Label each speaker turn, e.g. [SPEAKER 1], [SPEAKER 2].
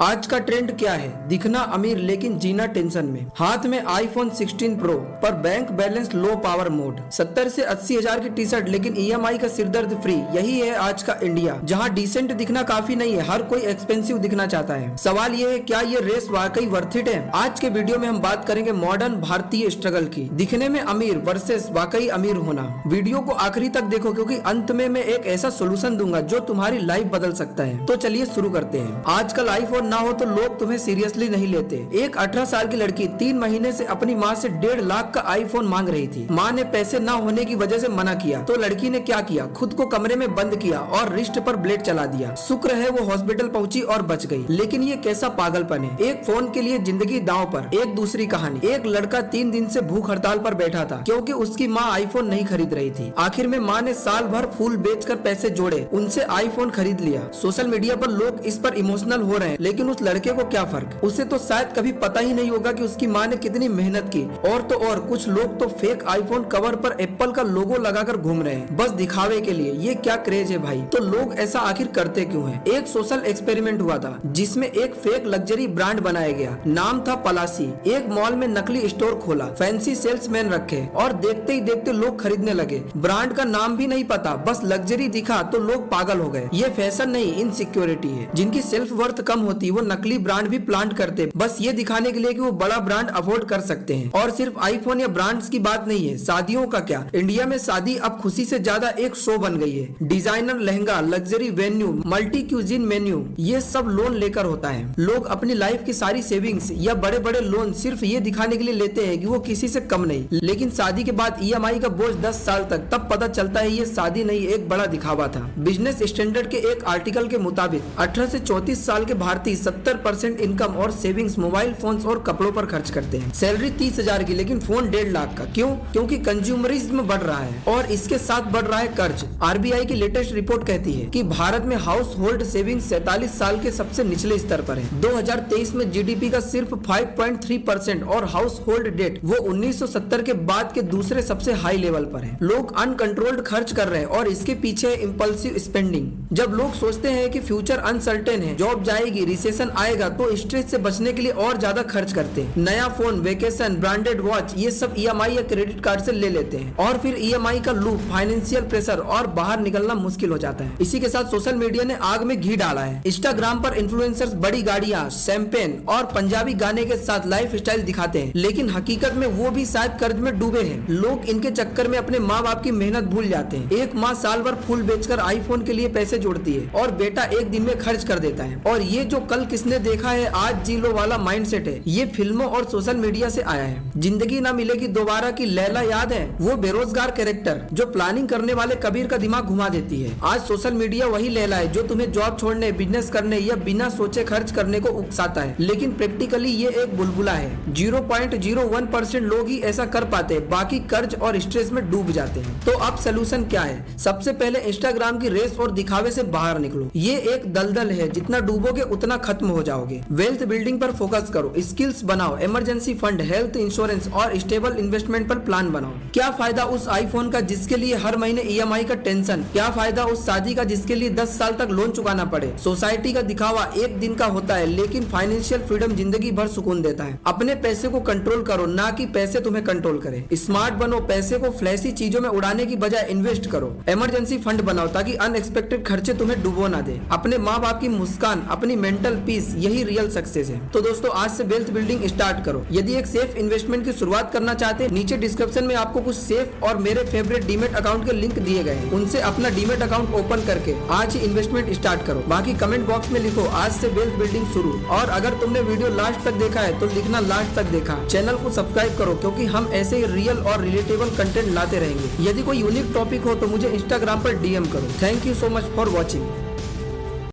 [SPEAKER 1] आज का ट्रेंड क्या है? दिखना अमीर लेकिन जीना टेंशन में। हाथ में आईफोन 16 प्रो पर bank balance low power mode. 70 से 80 हजार की टी शर्ट लेकिन ईएमआई का सिरदर्द फ्री। यही है आज का इंडिया, जहां डिसेंट दिखना काफी नहीं है, हर कोई एक्सपेंसिव दिखना चाहता है। सवाल ये है, क्या ये रेस वाकई वर्थ इट है? आज के वीडियो में हम बात करेंगे मॉडर्न भारतीय स्ट्रगल की, दिखने में अमीर वर्सेस वाकई अमीर होना। वीडियो को आखिरी तक देखो क्योंकि अंत में मैं एक ऐसा सोल्यूशन दूंगा जो तुम्हारी लाइफ बदल सकता है। तो चलिए शुरू करते हैं। आजकल आईफोन ना हो तो लोग तुम्हें सीरियसली नहीं लेते। एक 18 साल की लड़की 3 महीने से अपनी माँ से 1.5 लाख का आईफोन मांग रही थी। माँ ने पैसे ना होने की वजह से मना किया तो लड़की ने क्या किया, खुद को कमरे में बंद किया और रिस्ट पर ब्लेड चला दिया। शुक्र है वो हॉस्पिटल पहुंची और बच गई। लेकिन ये कैसा पागलपन है, एक फोन के लिए जिंदगी दांव पर। एक दूसरी कहानी, एक लड़का 3 दिन से भूख हड़ताल पर बैठा था क्योंकि उसकी माँ आईफोन नहीं खरीद रही थी। आखिर में माँ ने साल भर फूल बेचकर पैसे जोड़े, उनसे आईफोन खरीद लिया। सोशल मीडिया पर लोग इस पर इमोशनल हो रहे हैं, लेकिन उस लड़के को क्या फर्क, उसे तो शायद कभी पता ही नहीं होगा कि उसकी माँ ने कितनी मेहनत की। और तो और कुछ लोग तो फेक आईफोन कवर पर एप्पल का लोगो लगाकर घूम रहे हैं बस दिखावे के लिए। ये क्या क्रेज है भाई? तो लोग ऐसा आखिर करते क्यों हैं? एक सोशल एक्सपेरिमेंट हुआ था जिसमें एक फेक लग्जरी ब्रांड बनाया गया, नाम था पलासी। एक मॉल में नकली स्टोर खोला, फैंसी सेल्समैन रखे और देखते ही देखते लोग खरीदने लगे। ब्रांड का नाम भी नहीं पता, बस लग्जरी दिखा तो लोग पागल हो गए। ये फैशन नहीं, इनसिक्योरिटी है। जिनकी सेल्फ वर्थ कम होती वो नकली ब्रांड भी प्लांट करते बस ये दिखाने के लिए कि वो बड़ा ब्रांड अफोर्ड कर सकते हैं। और सिर्फ आईफोन या ब्रांड्स की बात नहीं है, शादियों का क्या? इंडिया में शादी अब खुशी से ज्यादा एक शो बन गई है। Designer lehenga, luxury venue, multi cuisine menu, ये सब लोन लेकर होता है। लोग अपनी लाइफ की सारी सेविंग्स या बड़े बड़े लोन सिर्फ ये दिखाने के लिए लेते हैं कि वो किसी से कम नहीं। लेकिन शादी के बाद ईएमआई का बोझ 10 साल तक, तब पता चलता है ये शादी नहीं, एक बड़ा दिखावा था। बिजनेस स्टैंडर्ड के एक आर्टिकल के मुताबिक 18 से 34 साल के भारतीय 70% इनकम और सेविंग्स मोबाइल फोन्स और कपड़ों पर खर्च करते हैं। सैलरी 30,000 की लेकिन फोन 1.5 लाख का। क्यों? क्योंकि कंज्यूमरिज्म बढ़ रहा है और इसके साथ बढ़ रहा है कर्ज। आरबीआई की लेटेस्ट रिपोर्ट कहती है कि भारत में हाउस होल्ड सेविंग्स 47 साल के सबसे निचले स्तर पर है। 2023 में जीडीपी का सिर्फ 5.3% और हाउस होल्ड डेट वो 1970 के बाद के दूसरे सबसे हाई लेवल पर है। लोग अनकंट्रोल्ड खर्च कर रहे हैं और इसके पीछे इम्पल्सिव स्पेंडिंग। जब लोग सोचते हैं कि फ्यूचर अनसर्टेन है, जॉब जाएगी, रिसेशन आएगा, तो स्ट्रेस से बचने के लिए और ज्यादा खर्च करते हैं। नया फोन, वेकेशन, ब्रांडेड वॉच, ये सब ईएमआई या क्रेडिट कार्ड से ले लेते हैं और फिर ईएमआई का लूप, फाइनेंशियल प्रेशर और बाहर निकलना मुश्किल हो जाता है। इसी के साथ सोशल मीडिया ने आग में घी डाला है। इंस्टाग्राम पर इन्फ्लुएंसर्स बड़ी गाड़ियां, शैंपेन और पंजाबी गाने के साथ लाइफ स्टाइल दिखाते हैं, लेकिन हकीकत में वो भी शायद कर्ज में डूबे हैं। लोग इनके चक्कर में अपने माँ बाप की मेहनत भूल जाते हैं। एक माँ साल भर फूल बेचकर आईफोन के लिए पैसे जोड़ती है और बेटा एक दिन में खर्च कर देता है। और ये जो कल किसने देखा है आज जी लो वाला माइंडसेट है, ये फिल्मों और सोशल मीडिया से आया है। जिंदगी ना मिलेगी दोबारा की लैला याद है? वो बेरोजगार कैरेक्टर जो प्लानिंग करने वाले कबीर का दिमाग घुमा देती है। आज सोशल मीडिया वही लैला है जो तुम्हें जॉब छोड़ने, बिजनेस करने या बिना सोचे खर्च करने को उकसाता है। लेकिन प्रैक्टिकली ये एक बुलबुला है। 0.01% लोग ही ऐसा कर पाते हैं, बाकी कर्ज और स्ट्रेस में डूब जाते हैं। तो अब सोल्यूशन क्या है? सबसे पहले इंस्टाग्राम की रेस और दिखावे से बाहर निकलो। ये एक दलदल है, जितना डूबोगे उतना खत्म हो जाओगे। वेल्थ बिल्डिंग पर फोकस करो, स्किल्स बनाओ, इमरजेंसी फंड, हेल्थ इंश्योरेंस और स्टेबल इन्वेस्टमेंट पर प्लान बनाओ। क्या फायदा उस आईफोन का जिसके लिए हर महीने ईएमआई का टेंशन? क्या फायदा उस शादी का जिसके लिए 10 साल तक लोन चुकाना पड़े? सोसाइटी का दिखावा एक दिन का होता है, लेकिन फाइनेंशियल फ्रीडम जिंदगी भर सुकून देता है। अपने पैसे को कंट्रोल करो, ना कि पैसे तुम्हें कंट्रोल करे। स्मार्ट बनो, पैसे को फ्लैशी चीजों में उड़ाने की बजाय इन्वेस्ट करो। इमरजेंसी फंड बनाओ ताकि अनएक्सपेक्टेड खर्चे तुम्हें डुबो ना दे। अपने माँ बाप की मुस्कान, अपनी मेंटल पीस, यही रियल सक्सेस है। तो दोस्तों आज से वेल्थ बिल्डिंग स्टार्ट करो। यदि एक सेफ इन्वेस्टमेंट की शुरुआत करना चाहते हैं, नीचे डिस्क्रिप्शन में आपको कुछ सेफ और मेरे फेवरेट डीमेट अकाउंट के लिंक दिए गए हैं। उनसे अपना डीमेट अकाउंट ओपन करके आज ही इन्वेस्टमेंट स्टार्ट करो। बाकी कमेंट बॉक्स में लिखो आज से वेल्थ बिल्डिंग शुरू। और अगर तुमने वीडियो लास्ट तक देखा है तो लिखना लास्ट तक देखा। चैनल को सब्सक्राइब करो क्योंकि हम ऐसे ही रियल और रिलेटेबल कंटेंट लाते रहेंगे। यदि कोई यूनिक टॉपिक हो तो मुझे इंस्टाग्राम पर डीएम करो। Thank you so much for watching.